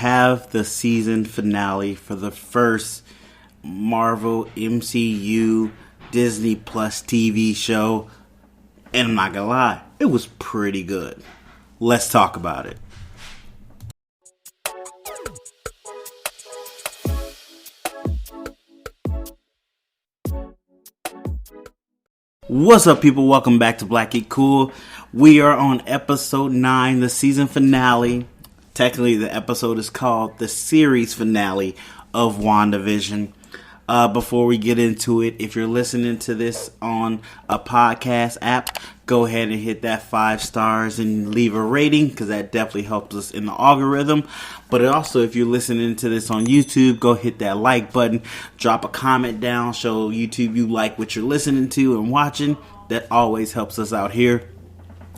have the season finale for the first Marvel MCU Disney Plus TV show. And I'm not gonna lie, it was pretty good. Let's talk about it. What's up, people? Welcome back to Black Geek Cool. We are on episode 9, the season finale. Technically, the episode is called the series finale of Wandavision. Before we get into it, if you're listening to this on a podcast app, go ahead and hit that 5 stars and leave a rating, because that definitely helps us in the algorithm. But also, if you're listening to this on YouTube, go hit that like button, drop a comment down, show YouTube you like what you're listening to and watching. That always helps us out here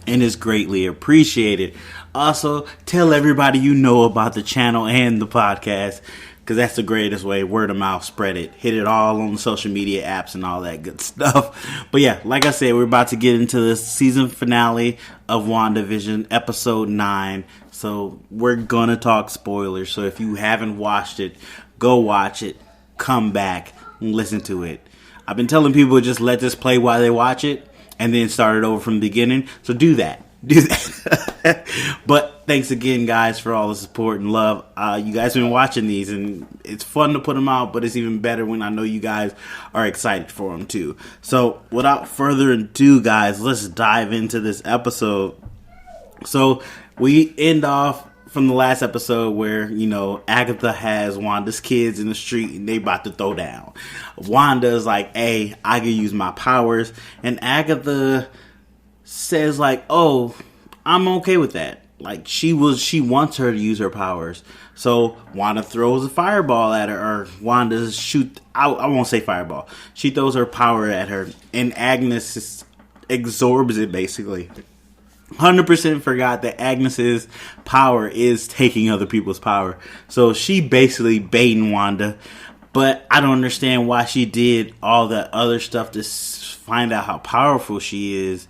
and is greatly appreciated. Also, tell everybody you know about the channel and the podcast, because that's the greatest way. Word of mouth, spread it. Hit it all on the social media apps and all that good stuff. But yeah, like I said, we're about to get into the season finale of WandaVision, episode 9. So we're going to talk spoilers. So if you haven't watched it, go watch it. Come back and listen to it. I've been telling people just let this play while they watch it and then start it over from the beginning. So do that. But thanks again, guys, for all the support and love. You guys have been watching these, and it's fun to put them out, but it's even better when I know you guys are excited for them too. So without further ado, guys, let's dive into this episode. So we end off from the last episode where, you know, Agatha has Wanda's kids in the street and they about to throw down. Wanda's like, hey, I can use my powers, and Agatha says like, oh, I'm okay with that. Like, she wants her to use her powers. So Wanda throws a fireball at her, or Wanda I won't say fireball. She throws her power at her, and Agnes absorbs it basically. 100% forgot that Agnes's power is taking other people's power. So she basically baiting Wanda. But I don't understand why she did all that other stuff to find out how powerful she is,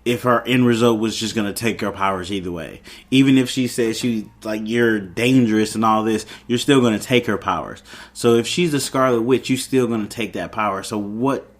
if her end result was just going to take her powers either way. Even if she said you're dangerous and all this, you're still going to take her powers. So if she's a Scarlet Witch, you're still going to take that power. So what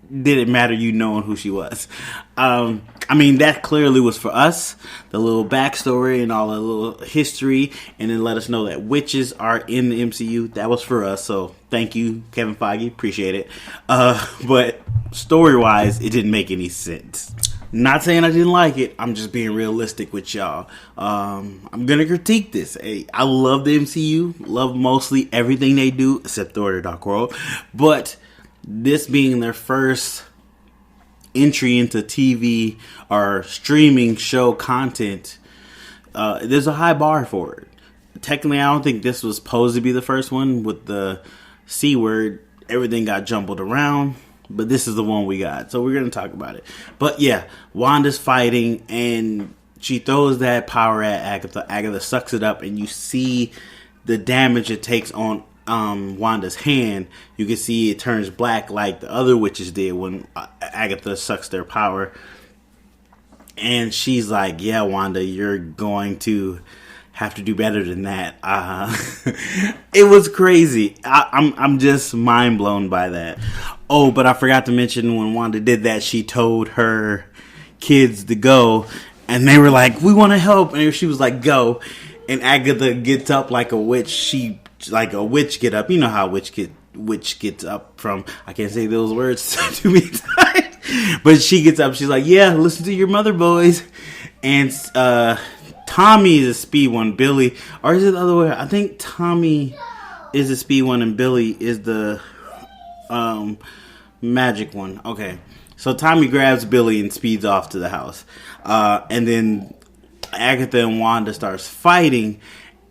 did it matter you knowing who she was? I mean, that clearly was for us, the little backstory and all the little history, and then let us know that witches are in the MCU. That was for us, so thank you, Kevin Feige, appreciate it. But story-wise, it didn't make any sense. Not saying I didn't like it, I'm just being realistic with y'all. I'm gonna critique this. Hey, I love the MCU, love mostly everything they do, except Thor: The Dark World, but this being their first entry into TV or streaming show content, there's a high bar for it. Technically, I don't think this was supposed to be the first one. With the C word, everything got jumbled around, but this is the one we got, so we're going to talk about it. But yeah, Wanda's fighting, and she throws that power at Agatha. Agatha sucks it up, and you see the damage it takes on Wanda's hand. You can see it turns black like the other witches did when Agatha sucks their power. And she's like, yeah, Wanda, you're going to have to do better than that. It was crazy. I'm just mind blown by that. Oh, but I forgot to mention, when Wanda did that, she told her kids to go, and they were like, we want to help, and she was like, go. And Agatha gets up like a witch. Like a witch get up. You know how witch gets up from, I can't say those words too many times, but she gets up, she's like, yeah, listen to your mother, boys. And Tommy is a speed one, Billy, or is it the other way? I think Tommy is the speed one and Billy is the magic one. Okay, so Tommy grabs Billy and speeds off to the house, and then Agatha and Wanda starts fighting.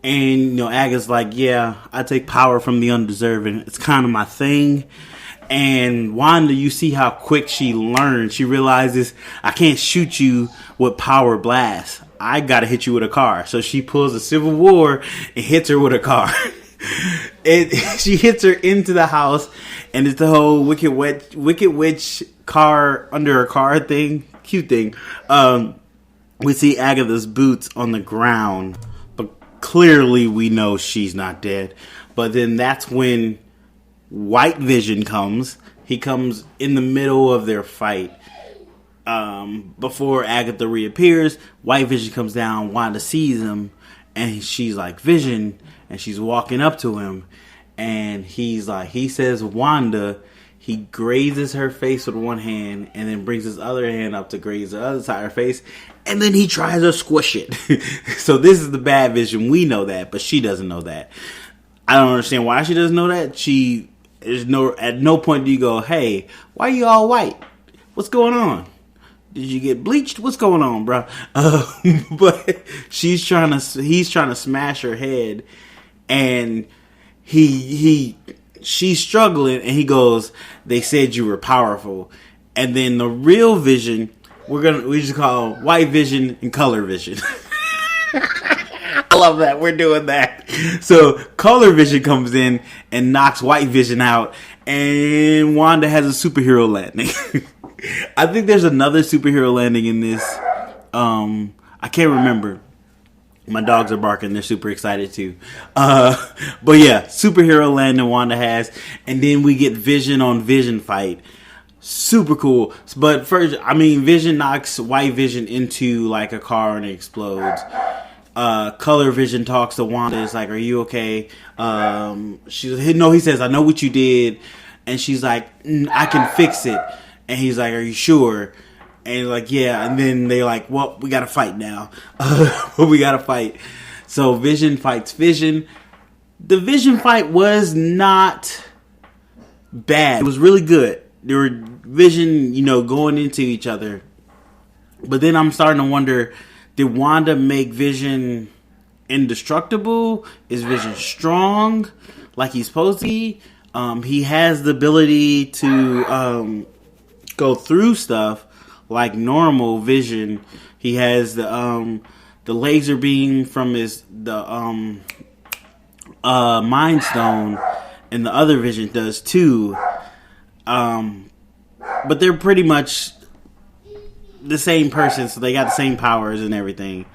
And, you know, Agatha's like, yeah, I take power from the undeserving. It's kind of my thing. And Wanda, you see how quick she learns. She realizes, I can't shoot you with power blast. I got to hit you with a car. So she pulls a Civil War and hits her with a car. She hits her into the house. And it's the whole Wicked Witch car under her car thing. Cute thing. We see Agatha's boots on the ground. clearly we know she's not dead. But then that's when White Vision comes. He comes in the middle of their fight. Before Agatha reappears, White Vision comes down. Wanda sees him, and she's like, Vision, and she's walking up to him, and he says Wanda. He grazes her face with one hand, and then brings his other hand up to graze the other side of her face, and then he tries to squish it. So this is the bad Vision. We know that, but she doesn't know that. I don't understand why she doesn't know that. At no point do you go, hey, why are you all white? What's going on? Did you get bleached? What's going on, bro? But he's trying to smash her head, and she's struggling, and he goes, they said you were powerful. And then the real Vision, we just call White Vision and Color Vision. I love that. We're doing that. So Color Vision comes in and knocks White Vision out, and Wanda has a superhero landing. I think there's another superhero landing in this. I can't remember. My dogs are barking. They're super excited too. But yeah, superhero landing Wanda has. And then we get Vision on Vision fight. Super cool. But first, Vision knocks White Vision into like a car and it explodes. Color Vision talks to Wanda. It's like, are you okay? He says, I know what you did. And she's like, I can fix it. And he's like, are you sure? And he's like, yeah. And then they're like, well, we got to fight now. We got to fight. So Vision fights Vision. The Vision fight was not bad. It was really good. There were Vision, going into each other. But then I'm starting to wonder, did Wanda make Vision indestructible? Is Vision strong like he's supposed to be? He has the ability to go through stuff like normal Vision. He has the laser beam from the Mind Stone, and the other Vision does too. But they're pretty much the same person, so they got the same powers and everything.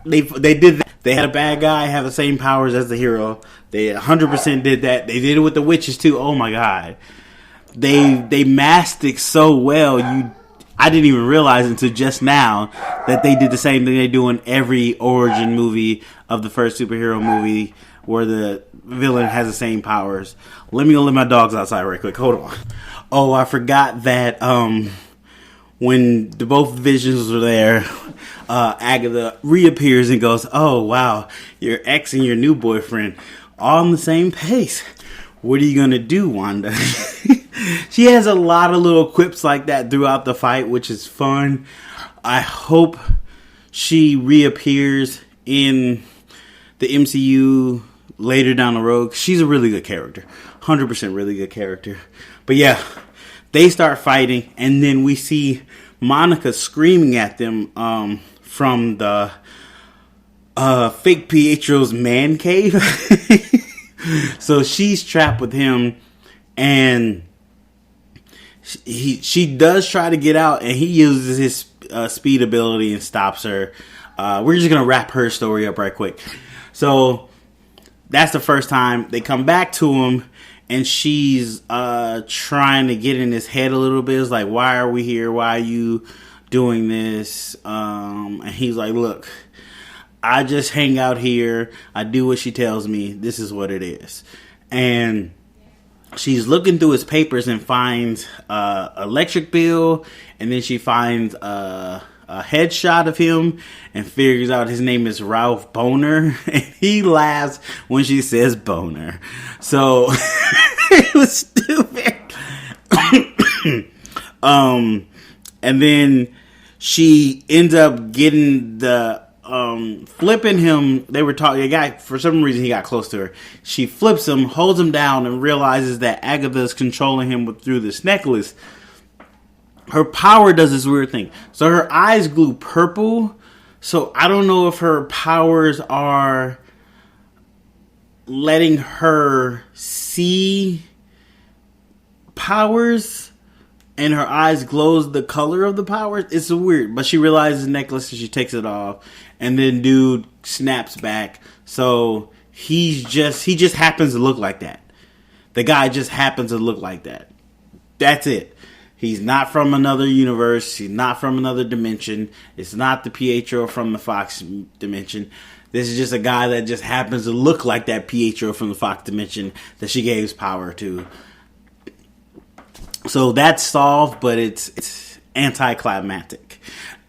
They did that. They had a bad guy have the same powers as the hero. They 100% did that. They did it with the witches too. Oh my god. They masked it so well. I didn't even realize until just now that they did the same thing they do in every origin movie of the first superhero movie where the villain has the same powers. Let me go let my dogs outside right quick. Hold on. Oh, I forgot that when both Visions were there, Agatha reappears and goes, oh wow, your ex and your new boyfriend all on the same pace. What are you going to do, Wanda? She has a lot of little quips like that throughout the fight, which is fun. I hope she reappears in the MCU later down the road. She's a really good character. 100% really good character. But yeah, they start fighting, and then we see Monica screaming at them from the fake Pietro's man cave. So she's trapped with him, and she does try to get out, and he uses his speed ability and stops her. We're just going to wrap her story up right quick. So that's the first time. They come back to him, and she's trying to get in his head a little bit. It's like, why are we here? Why are you doing this? And he's like, look, I just hang out here. I do what she tells me. This is what it is. And she's looking through his papers and finds electric bill. And then she finds a headshot of him and figures out his name is Ralph Boner. And he laughs when she says Boner. So it was stupid. And then she ends up getting the flipping him. They were talking. The guy, for some reason, he got close to her. She flips him, holds him down, and realizes that Agatha is controlling him through this necklace. Her power does this weird thing. So her eyes glue purple. So I don't know if her powers are letting her see powers and her eyes glows the color of the powers. It's weird, but she realizes the necklace and she takes it off, and then dude snaps back. So he just happens to look like that. The guy just happens to look like that. That's it. He's not from another universe. He's not from another dimension. It's not the Pietro from the Fox dimension. This is just a guy that just happens to look like that Pietro from the Fox dimension that she gave his power to. So that's solved, but it's anticlimactic.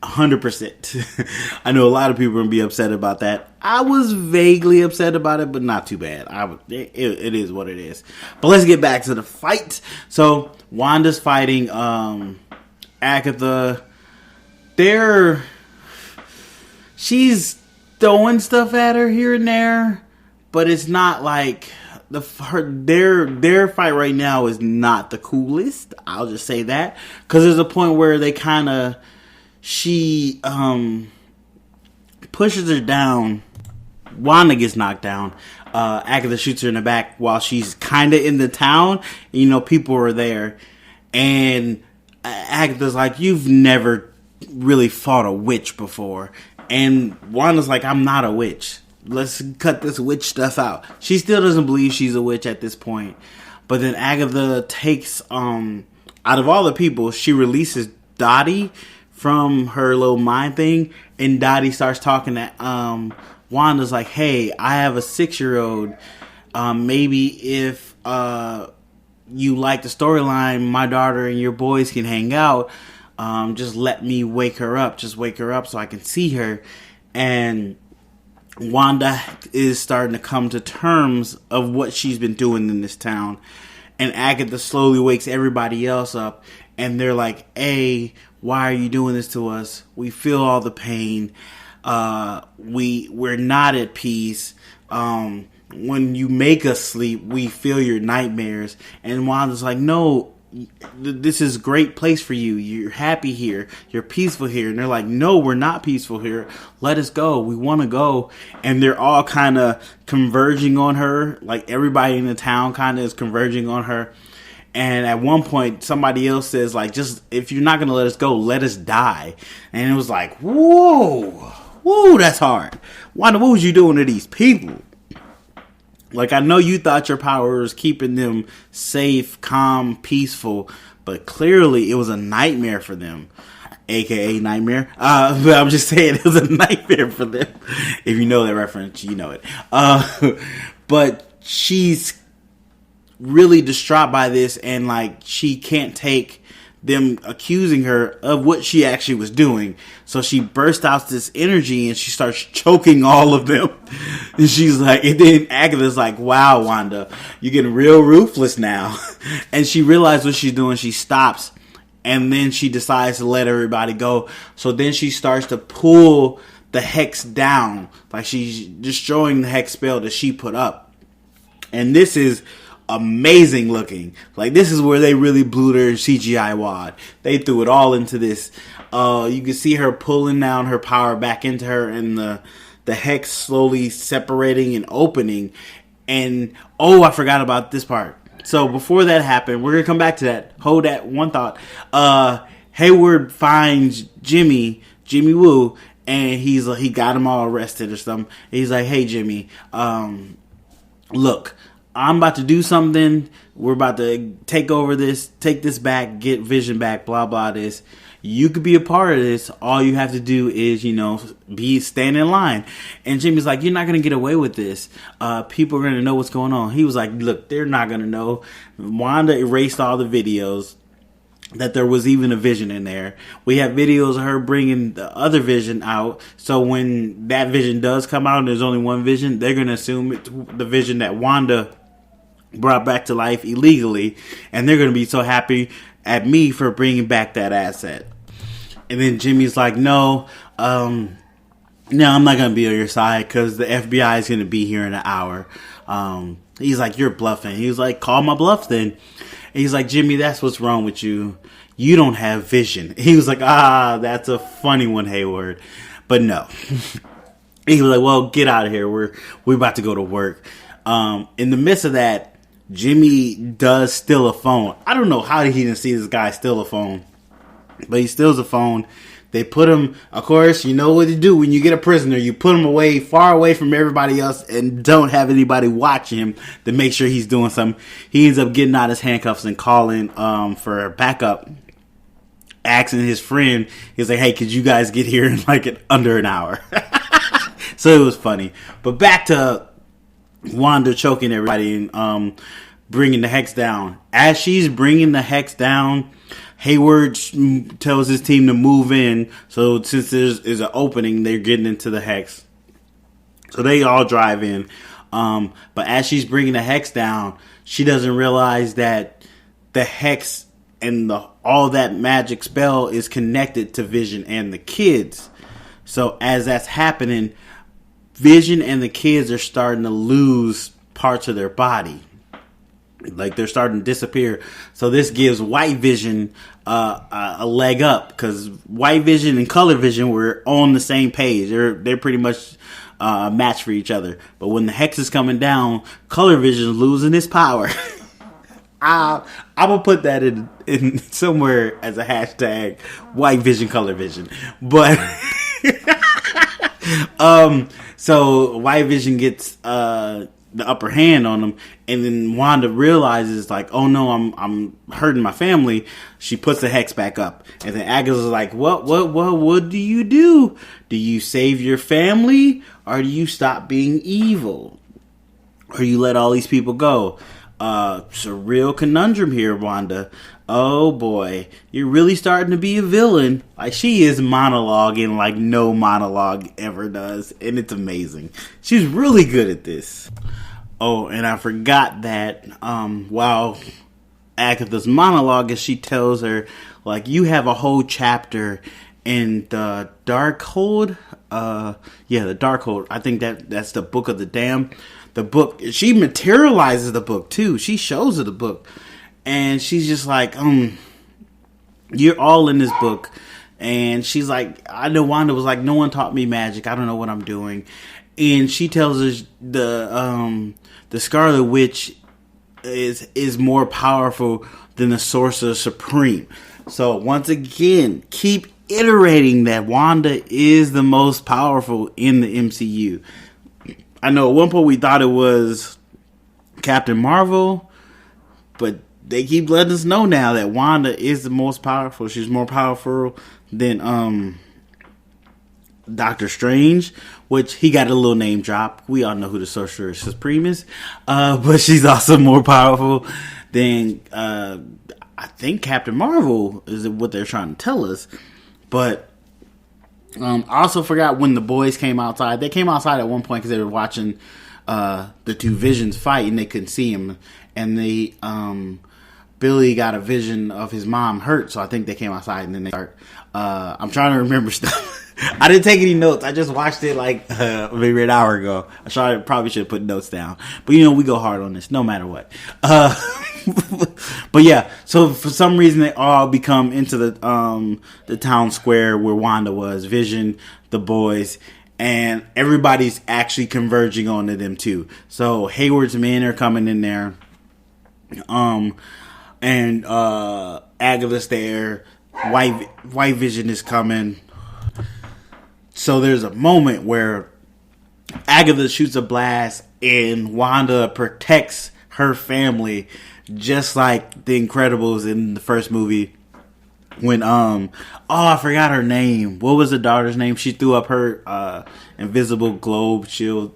100%. I know a lot of people are going to be upset about that. I was vaguely upset about it, but not too bad. It is what it is. But let's get back to the fight. So Wanda's fighting Agatha. She's throwing stuff at her here and there, but it's not like their fight right now is not the coolest. I'll just say that, because there's a point where she pushes her down. Wanda gets knocked down. Agatha shoots her in the back while she's kind of in the town. People are there, and Agatha's like, "You've never really fought a witch before," and Wanda's like, "I'm not a witch. Let's cut this witch stuff out." She still doesn't believe she's a witch at this point. But then Agatha takes, out of all the people, she releases Dottie from her little mind thing. And Dottie starts talking to Wanda's like, "Hey, I have a 6-year-old. Maybe if you like the storyline, my daughter and your boys can hang out. Just let me wake her up. Just wake her up so I can see her." And Wanda is starting to come to terms of what she's been doing in this town. And Agatha slowly wakes everybody else up. And they're like, "Hey, why are you doing this to us? We feel all the pain. We're not at peace. When you make us sleep, we feel your nightmares." And Wanda's like, "No, this is a great place for you. You're happy here. You're peaceful here." And they're like, "No, we're not peaceful here. Let us go. We want to go." And they're all kind of converging on her. Like, everybody in the town kind of is converging on her. And at one point, somebody else says, like, "Just, if you're not going to let us go, let us die." And it was like, whoa, that's hard. Wanda, what was you doing to these people? Like, I know you thought your power was keeping them safe, calm, peaceful, but clearly it was a nightmare for them. AKA nightmare. But I'm just saying, it was a nightmare for them. If you know that reference, you know it. But she's really distraught by this, and like, she can't take them accusing her of what she actually was doing. So she bursts out this energy and she starts choking all of them. And she's like, and then Agatha's like, "Wow, Wanda, you're getting real ruthless now." And she realizes what she's doing. She stops, and then she decides to let everybody go. So then she starts to pull the hex down, like she's destroying the hex spell that she put up. And this is amazing looking. Like, this is where they really blew their CGI wad. They threw it all into this. You can see her pulling down her power back into her, and the hex slowly separating and opening. And I forgot about this part. So before that happened, we're gonna come back to that. Hold that one thought. Hayward finds Jimmy Woo, and he got him all arrested or something. He's like, "Hey, Jimmy, look, I'm about to do something. We're about to take this back, get Vision back, blah, blah, this. You could be a part of this. All you have to do is, stand in line." And Jimmy's like, "You're not going to get away with this. People are going to know what's going on." He was like, "Look, they're not going to know." Wanda erased all the videos that there was even a Vision in there. We have videos of her bringing the other Vision out. So when that Vision does come out and there's only one Vision, they're going to assume it's the Vision that Wanda brought back to life illegally, and they're going to be so happy at me for bringing back that asset. And then Jimmy's like, no, I'm not going to be on your side because the FBI is going to be here in an hour. He's like, "You're bluffing." He was like, "Call my bluff then." And he's like, "Jimmy, that's what's wrong with you. You don't have vision." He was like, "That's a funny one, Hayward." But no. He was like, "Well, get out of here. We're about to go to work." In the midst of that, Jimmy does steal a phone. I don't know how he didn't see this guy steal a phone, but he steals a phone. They put him, of course, you know what to do when you get a prisoner. You put him away, far away from everybody else, and don't have anybody watching him to make sure he's doing something. He ends up getting out his handcuffs and calling for backup, asking his friend. He's like, hey, could you guys get here in like under an hour? So it was funny. But back to Wanda choking everybody and bringing the hex down. As she's bringing the hex down, Hayward tells his team to move in. So since there's an opening, they're getting into the hex. So they all drive in. But as she's bringing the hex down, she doesn't realize that the hex and all that magic spell is connected to Vision and the kids. So as that's happening, Vision and the kids are starting to lose parts of their body. Like they're starting to disappear. So this gives White Vision a leg up, because White Vision and Color Vision were on the same page. They're pretty much a match for each other. But when the hex is coming down, Color Vision is losing its power. I'm gonna put that in somewhere as a hashtag, White Vision, Color Vision. But so White Vision gets the upper hand on him, and then Wanda realizes like, oh no, I'm hurting my family. She puts the hex back up, and then Agatha's like, what do you do? Do you save your family, or do you stop being evil, or you let all these people go? It's a real conundrum here, Wanda. Oh boy, you're really starting to be a villain. Like, she is monologuing like no monologue ever does, and it's amazing. She's really good at this. Oh, and I forgot that while Agatha's monologue, as she tells her, like, you have a whole chapter in the Darkhold. The Darkhold. I think that's the Book of the Damned. The book, she materializes the book too. She shows her the book, and she's just like, you're all in this book. And she's like, I know Wanda was like, no one taught me magic. I don't know what I'm doing. And she tells us the Scarlet Witch is more powerful than the Sorcerer Supreme. So once again, keep iterating that Wanda is the most powerful in the MCU. I know at one point we thought it was Captain Marvel, but they keep letting us know now that Wanda is the most powerful. She's more powerful than Doctor Strange, which he got a little name drop. We all know who the Sorcerer Supreme is, but she's also more powerful than I think Captain Marvel is what they're trying to tell us. But I also forgot when the boys came outside. They came outside at one point because they were watching the two Visions fight, and they couldn't see him. And they Billy got a vision of his mom hurt, so I think they came outside, and then they start. I'm trying to remember stuff. I didn't take any notes. I just watched it like maybe an hour ago. Probably should have put notes down. But we go hard on this no matter what. But yeah, so for some reason they all become into the town square where Wanda was, Vision, the boys, and everybody's actually converging onto them too. So Hayward's men are coming in there, and Agatha's there. White Vision is coming. So there's a moment where Agatha shoots a blast and Wanda protects her family, just like the Incredibles in the first movie. When I forgot her name. What was the daughter's name? She threw up her invisible globe shield.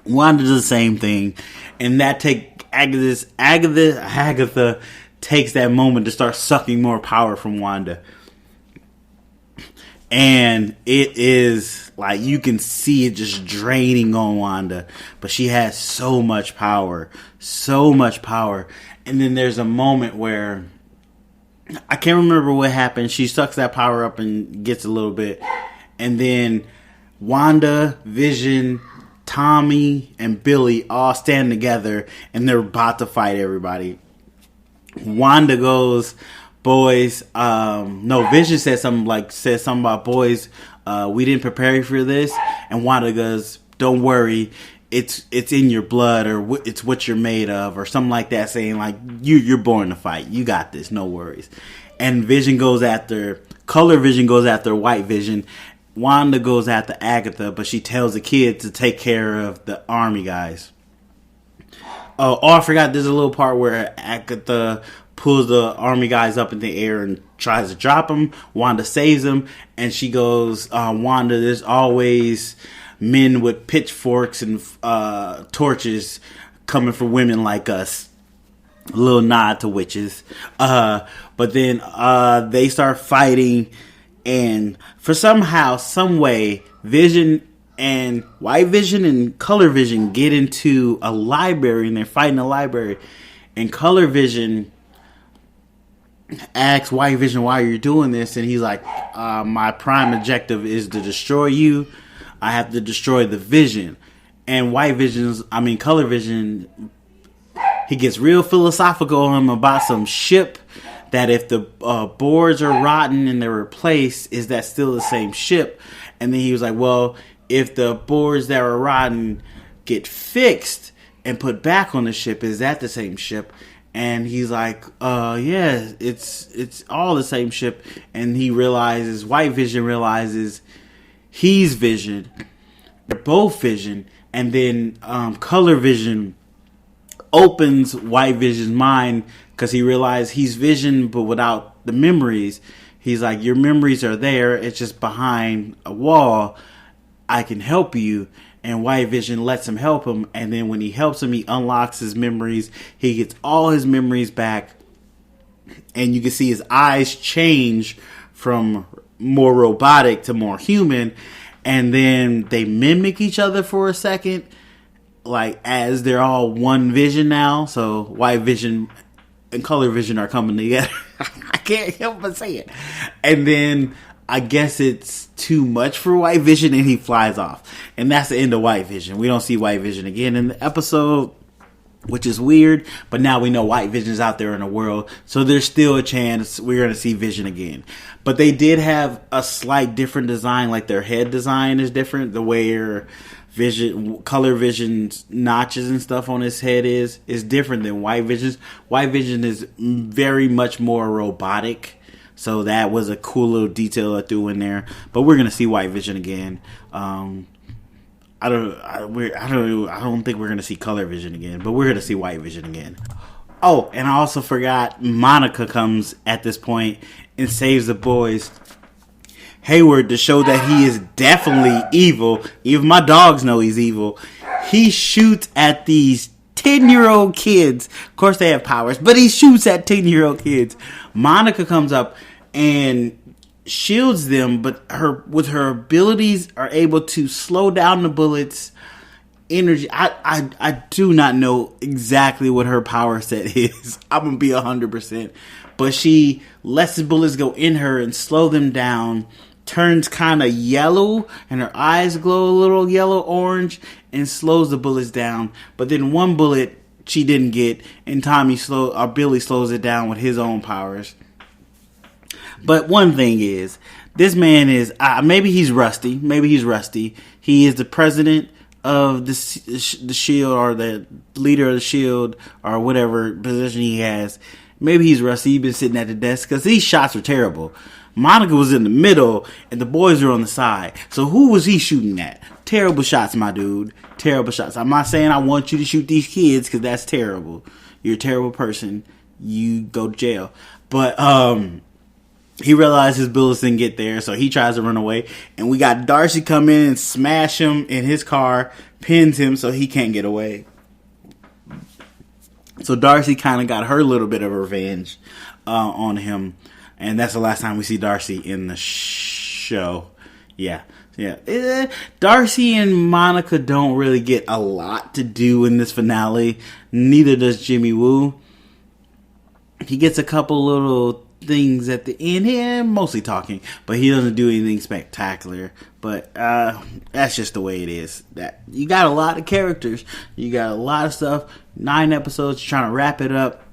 Wanda does the same thing, and that Agatha takes that moment to start sucking more power from Wanda. And it is like you can see it just draining on Wanda, but she has so much power. And then there's a moment where I can't remember what happened. She sucks that power up and gets a little bit, and then Wanda, Vision, Tommy, and Billy all stand together, and they're about to fight everybody. Wanda goes, boys, no, Vision says something about boys, we didn't prepare you for this. And Wanda goes, don't worry, it's in your blood, or it's what you're made of, or something like that, saying like you're born to fight, you got this, no worries. And Color Vision goes after White Vision. Wanda goes after Agatha, but she tells the kid to take care of the army guys. Oh, I forgot, there's a little part where Agatha pulls the army guys up in the air and tries to drop them. Wanda saves them, and she goes, Wanda, there's always men with pitchforks and torches coming for women like us. A little nod to witches. But then they start fighting, and for some way, Vision and White Vision and Color Vision get into a library, and they're fighting a library. And Color Vision asks White Vision, why are you doing this? And he's like, my prime objective is to destroy you. I have to destroy the Vision. And Color Vision, he gets real philosophical on him about some ship, that if the boards are rotten and they're replaced, is that still the same ship? And then he was like, well, if the boards that are rotten get fixed and put back on the ship, is that the same ship? And he's like, yeah, it's all the same ship. And White Vision realizes he's Vision. They're both Vision. And then Color Vision opens White Vision's mind, because he realized he's Vision, but without the memories. He's like, your memories are there, it's just behind a wall. I can help you. And White Vision lets him help him. And then when he helps him, he unlocks his memories. He gets all his memories back. And you can see his eyes change from more robotic to more human. And then they mimic each other for a second, like as they're all one Vision now. So White Vision and Color Vision are coming together. I can't help but say it. And then I guess it's too much for White Vision, and he flies off. And that's the end of White Vision. We don't see White Vision again in the episode, which is weird. But now we know White Vision's out there in the world, so there's still a chance we're going to see Vision again. But they did have a slight different design, like their head design is different. The way Color Vision's notches and stuff on his head is different than White Vision's. White Vision is very much more robotic. So that was a cool little detail I threw in there. But we're gonna see White Vision again. I don't think we're gonna see Color Vision again, but we're gonna see White Vision again. Oh, and I also forgot, Monica comes at this point and saves the boys. Hayward, to show that he is definitely evil. Even my dogs know he's evil. He shoots at these 10-year-old kids. Of course they have powers, but he shoots at 10-year-old kids. Monica comes up and shields them, but with her abilities are able to slow down the bullets. Energy. I do not know exactly what her power set is. I'm gonna be 100%, but she lets the bullets go in her and slow them down. Turns kind of yellow, and her eyes glow a little yellow orange, and slows the bullets down. But then one bullet she didn't get, and Billy slows it down with his own powers. But one thing is, this man is maybe he's rusty. He is the president of the Shield, or the leader of the Shield, or whatever position he has. Maybe he's rusty. He's been sitting at the desk, because these shots were terrible. Monica was in the middle, and the boys were on the side. So who was he shooting at? Terrible shots, my dude. Terrible shots. I'm not saying I want you to shoot these kids, because that's terrible. You're a terrible person. You go to jail. But he realized his bullets didn't get there, so he tries to run away. And we got Darcy come in and smash him in his car, pins him so he can't get away. So Darcy kind of got her little bit of revenge on him. And that's the last time we see Darcy in the show. Yeah. Darcy and Monica don't really get a lot to do in this finale. Neither does Jimmy Woo. He gets a couple little things at the end here, mostly talking, but he doesn't do anything spectacular. But that's just the way it is. That you got a lot of characters, you got a lot of stuff. 9 episodes, trying to wrap it up.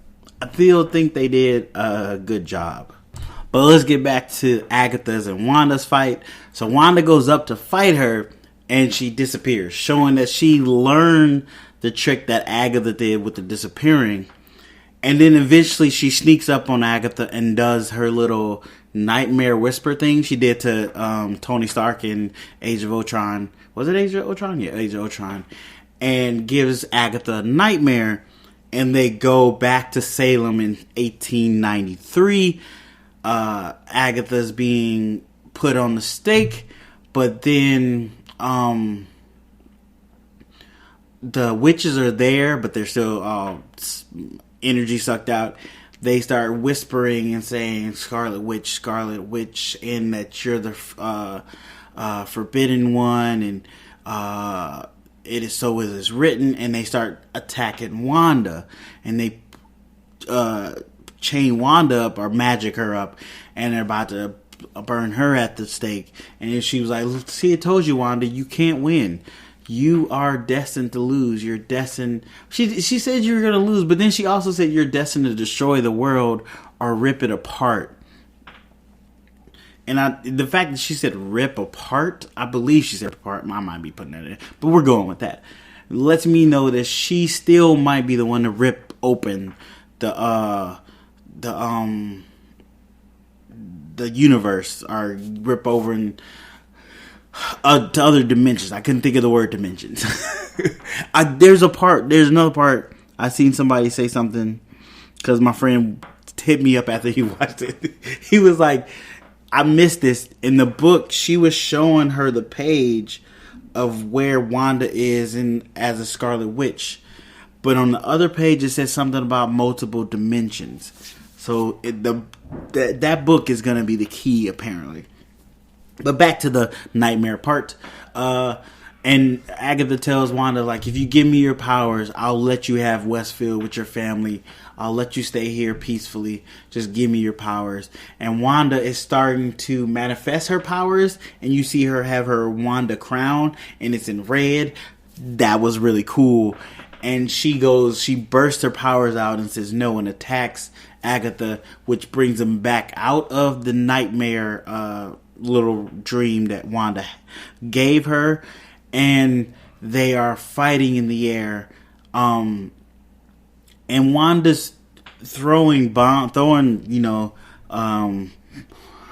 I think they did a good job. But let's get back to Agatha's and Wanda's fight. So Wanda goes up to fight her, and she disappears, showing that she learned the trick that Agatha did with the disappearing. And then eventually she sneaks up on Agatha and does her little nightmare whisper thing she did to Tony Stark in Age of Ultron. Was it Age of Ultron? Yeah, Age of Ultron. And gives Agatha a nightmare. And they go back to Salem in 1893. Agatha's being put on the stake. But then the witches are there, but they're still energy sucked out. They start whispering and saying Scarlet Witch, and that you're the forbidden one, and it is so it is written. And they start attacking Wanda, and they chain Wanda up or magic her up, and they're about to burn her at the stake. And she was like, "See, I told you, Wanda, you can't win. You are destined to lose. You're destined." She said you were going to lose, but then she also said you're destined to destroy the world or rip it apart. And the fact that she said rip apart, I believe she said apart. I might be putting that in, but we're going with that. Lets me know that she still might be the one to rip open the universe, or rip over and to other dimensions. I couldn't think of the word dimensions. There's another part. I seen somebody say something because my friend hit me up after he watched it. He was like, I missed this. In the book, she was showing her the page of where Wanda is as a Scarlet Witch. But on the other page, it says something about multiple dimensions. So that book is going to be the key, apparently. But back to the nightmare part. And Agatha tells Wanda, like, if you give me your powers, I'll let you have Westfield with your family. I'll let you stay here peacefully. Just give me your powers. And Wanda is starting to manifest her powers. And you see her have her Wanda crown. And it's in red. That was really cool. And she bursts her powers out and says no, and attacks Agatha, which brings them back out of the nightmare little dream that Wanda gave her, and they are fighting in the air, and Wanda's throwing her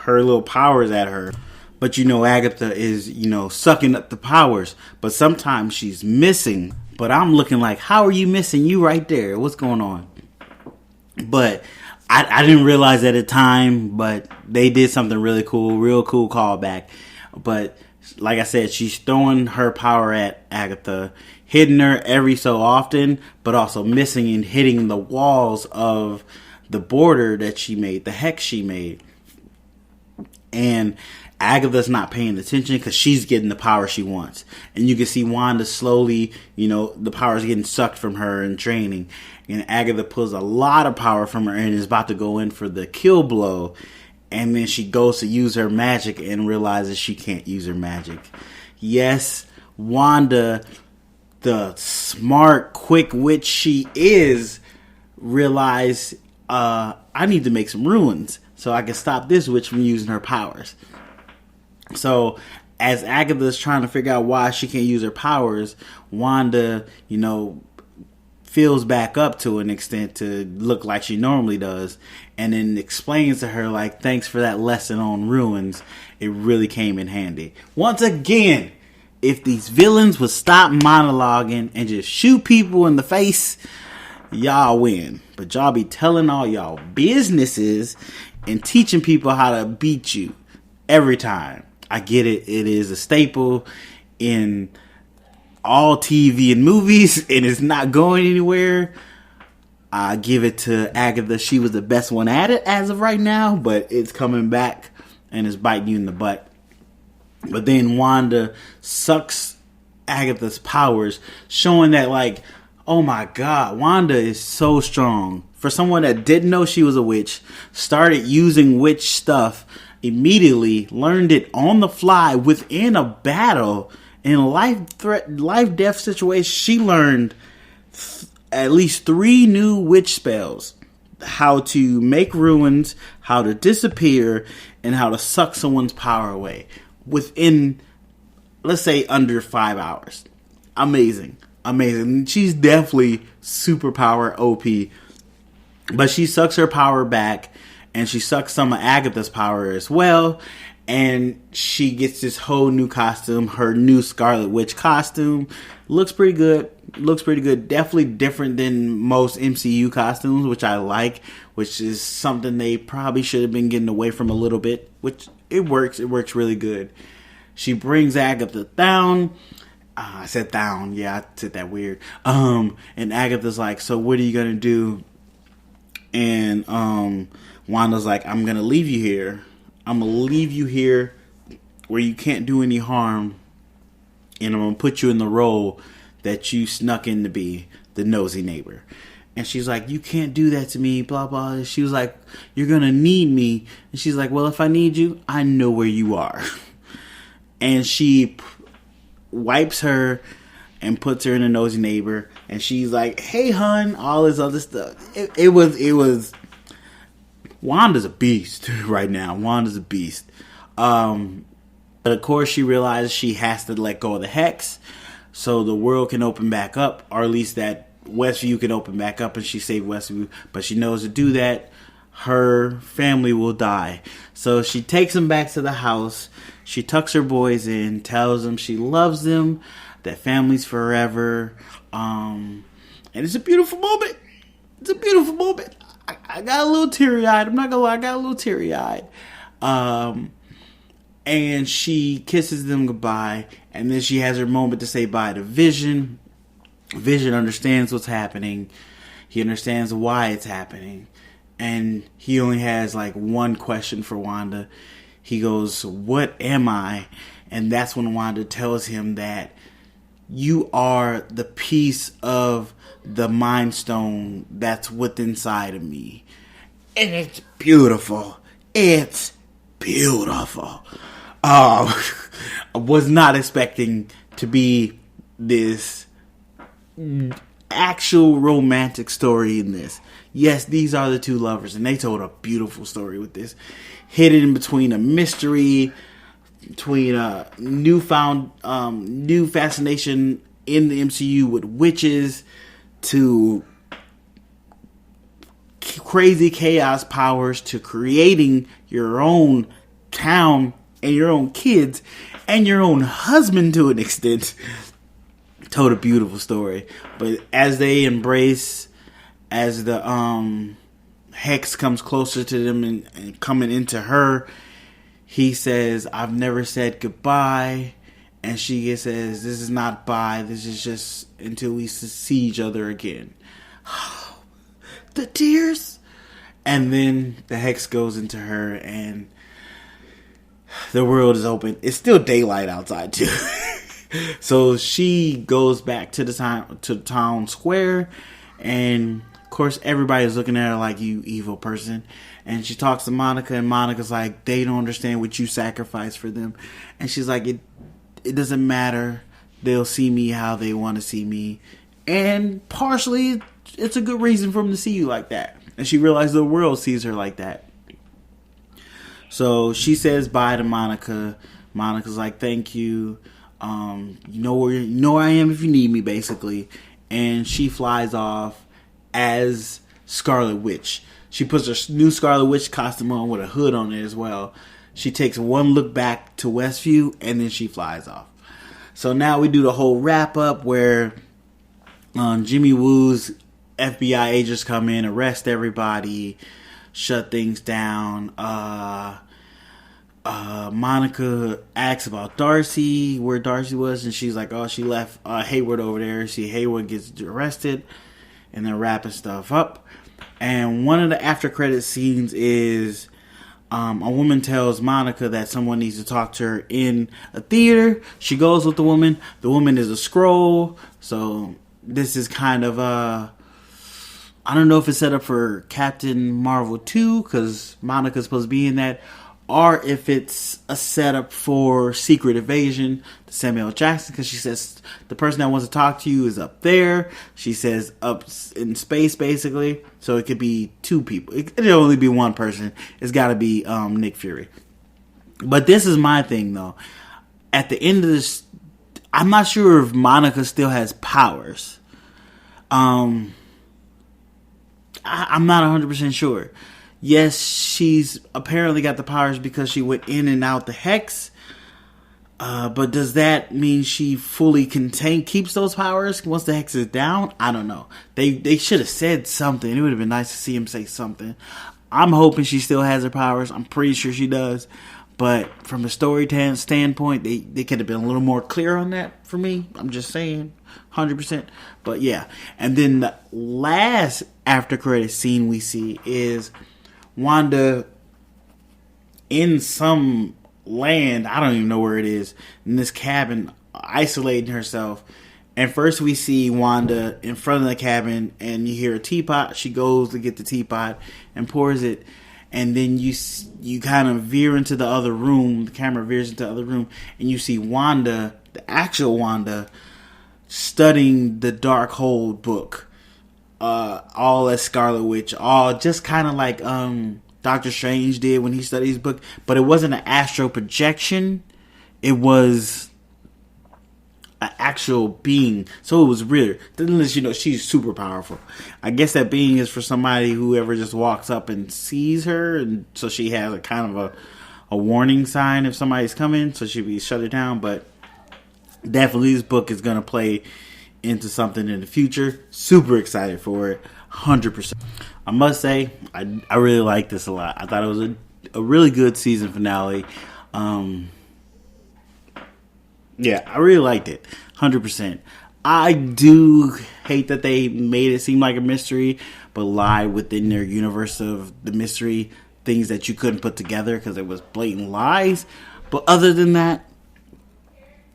little powers at her, but Agatha is sucking up the powers, but sometimes she's missing. But I'm looking like, how are you missing? You right there, what's going on? But I didn't realize at the time, but they did something really cool, real cool callback. But like I said, she's throwing her power at Agatha, hitting her every so often, but also missing and hitting the walls of the border that she made, the hex she made. And Agatha's not paying attention because she's getting the power she wants. And you can see Wanda slowly, the power's getting sucked from her and draining. And Agatha pulls a lot of power from her and is about to go in for the kill blow. And then she goes to use her magic and realizes she can't use her magic. Yes, Wanda, the smart, quick witch she is, realized, I need to make some ruins so I can stop this witch from using her powers. So as Agatha's trying to figure out why she can't use her powers, Wanda, fills back up to an extent to look like she normally does, and then explains to her, like, thanks for that lesson on ruins. It really came in handy. Once again, if these villains would stop monologuing and just shoot people in the face, y'all win. But y'all be telling all y'all businesses and teaching people how to beat you every time. I get it. It is a staple in all TV and movies, and it's not going anywhere. I give it to Agatha. She was the best one at it as of right now, but it's coming back and it's biting you in the butt. But then Wanda sucks Agatha's powers, showing that, like, oh my God, Wanda is so strong. For someone that didn't know she was a witch, started using witch stuff immediately, learned it on the fly within a battle, in life-death situation, she learned at least 3 new witch spells. How to make ruins, how to disappear, and how to suck someone's power away. Within let's say under 5 hours. Amazing. She's definitely superpower OP, but she sucks her power back, and she sucks some of Agatha's power as well. And she gets this whole new costume, her new Scarlet Witch costume. Looks pretty good. Definitely different than most MCU costumes, which I like, which is something they probably should have been getting away from a little bit, which it works. It works really good. She brings Agatha down. I said down. Yeah, I said that weird. And Agatha's like, so what are you going to do? And Wanda's like, I'm going to leave you here. I'm going to leave you here where you can't do any harm. And I'm going to put you in the role that you snuck in to be, the nosy neighbor. And she's like, you can't do that to me, blah, blah. And she was like, you're going to need me. And she's like, well, if I need you, I know where you are. And she wipes her and puts her in a nosy neighbor. And she's like, hey, hun, all this other stuff. It was... Wanda's a beast right now. Wanda's a beast. But of course she realizes she has to let go of the hex so the world can open back up, or at least that Westview can open back up and she saved Westview. But she knows to do that, her family will die. So she takes them back to the house. She tucks her boys in, tells them she loves them, that family's forever. And it's a beautiful moment. I got a little teary-eyed. I'm not gonna lie, I got a little teary-eyed. And she kisses them goodbye, and then she has her moment to say bye to Vision. Vision understands what's happening. He understands why it's happening. And he only has like one question for Wanda. He goes, what am I? And that's when Wanda tells him that you are the piece of the Mind Stone that's within inside of me. And it's beautiful. I was not expecting to be this actual romantic story in this. Yes, these are the two lovers, and they told a beautiful story with this. Hidden in between a mystery, between a new fascination in the MCU with witches, to crazy chaos powers, to creating your own town and your own kids and your own husband to an extent. Told a beautiful story. But as they embrace, as the hex comes closer to them and coming into her, he says, I've never said goodbye. And she says, this is not bye. This is just until we see each other again. The tears. And then the hex goes into her and the world is open. It's still daylight outside too. So she goes back to the town square, and of course everybody's looking at her like, you evil person. And she talks to Monica, and Monica's like, they don't understand what you sacrificed for them. And she's like, it doesn't matter. They'll see me how they want to see me. And partially it's a good reason for them to see you like that. And she realizes the world sees her like that. So she says bye to Monica. Monica's like, thank you. You know where I am if you need me, basically. And she flies off as Scarlet Witch. She puts her new Scarlet Witch costume on with a hood on it as well. She takes one look back to Westview, and then she flies off. So now we do the whole wrap up where Jimmy Woo's FBI agents come in, arrest everybody, shut things down. Monica asks about Darcy, where Darcy was, and she's like, oh, she left Hayward over there. See, Hayward gets arrested, and they're wrapping stuff up. And one of the after credit scenes is a woman tells Monica that someone needs to talk to her in a theater. She goes with the woman. The woman is a Skrull, so this is kind of I don't know if it's set up for Captain Marvel 2, because Monica's supposed to be in that, or if it's a setup for Secret Invasion, the Samuel L. Jackson, because she says the person that wants to talk to you is up there. She says up in space, basically. So it could be two people. It'll only be one person. It's got to be Nick Fury. But this is my thing, though. At the end of I'm not sure if Monica still has powers. I'm not 100% sure. Yes, she's apparently got the powers because she went in and out the hex. But does that mean she fully keeps those powers once the hex is down? I don't know. They should have said something. It would have been nice to see him say something. I'm hoping she still has her powers. I'm pretty sure she does. But from a story standpoint, they could have been a little more clear on that for me. I'm just saying, 100%. But yeah. And then the last after credit scene we see is Wanda in some land, I don't even know where it is, in this cabin, isolating herself. And first we see Wanda in front of the cabin, and you hear a teapot. She goes to get the teapot and pours it. And then you kind of veer into the other room. The camera veers into the other room, and you see Wanda, the actual Wanda, studying the Darkhold book. All as Scarlet Witch. All just kind of like Doctor Strange did when he studied his book. But it wasn't an astral projection. It was an actual being. So it was real. Unless, she's super powerful. I guess that being is for somebody who ever just walks up and sees her. And so she has a kind of a warning sign if somebody's coming. So she'd be shut it down. But definitely this book is going to play into something in the future. Super excited for it. 100%. I must say, I really like this a lot. I thought it was a really good season finale. Yeah, I really liked it. 100%. I do hate that they made it seem like a mystery, but lie within their universe of the mystery, things that you couldn't put together because it was blatant lies. But other than that,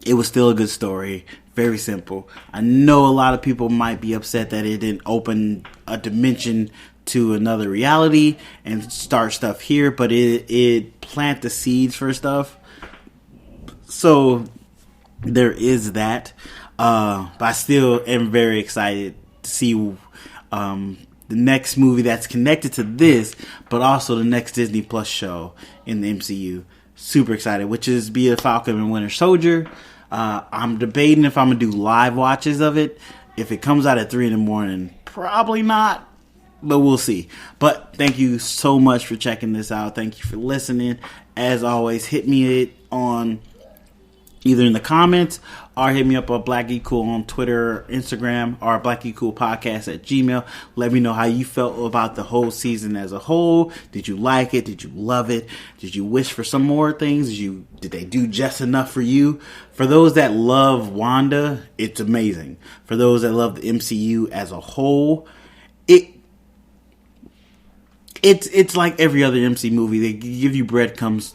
it was still a good story. Very simple. I know a lot of people might be upset that it didn't open a dimension to another reality and start stuff here, but it plant the seeds for stuff. So there is that. But I still am very excited to see the next movie that's connected to this, but also the next Disney Plus show in the MCU. Super excited, which is Be a Falcon and Winter Soldier. I'm debating if I'm going to do live watches of it. If it comes out at 3 in the morning, probably not, but we'll see. But thank you so much for checking this out. Thank you for listening. As always, hit me on either in the comments or hit me up on Black Geek Cool on Twitter, Instagram, or Black Geek Cool Podcast at Gmail. Let me know how you felt about the whole season as a whole. Did you like it? Did you love it? Did you wish for some more things? Did they do just enough for you? For those that love Wanda, it's amazing. For those that love the MCU as a whole, it's like every other MC movie. They give you breadcrumbs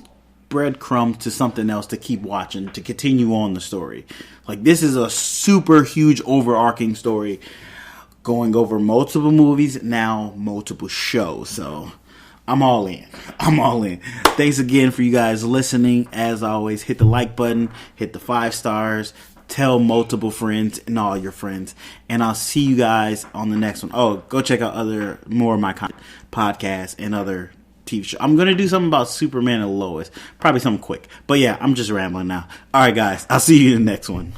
to something else to keep watching, to continue on the story. Like, this is a super huge overarching story going over multiple movies, now multiple shows. So I'm all in. Thanks again for you guys listening. As always, hit the like button, hit the 5 stars, tell multiple friends and all your friends, and I'll see you guys on the next one. Oh, go check out more of my podcasts and other TV show. I'm going to do something about Superman and Lois. Probably something quick. But yeah, I'm just rambling now. Alright guys, I'll see you in the next one.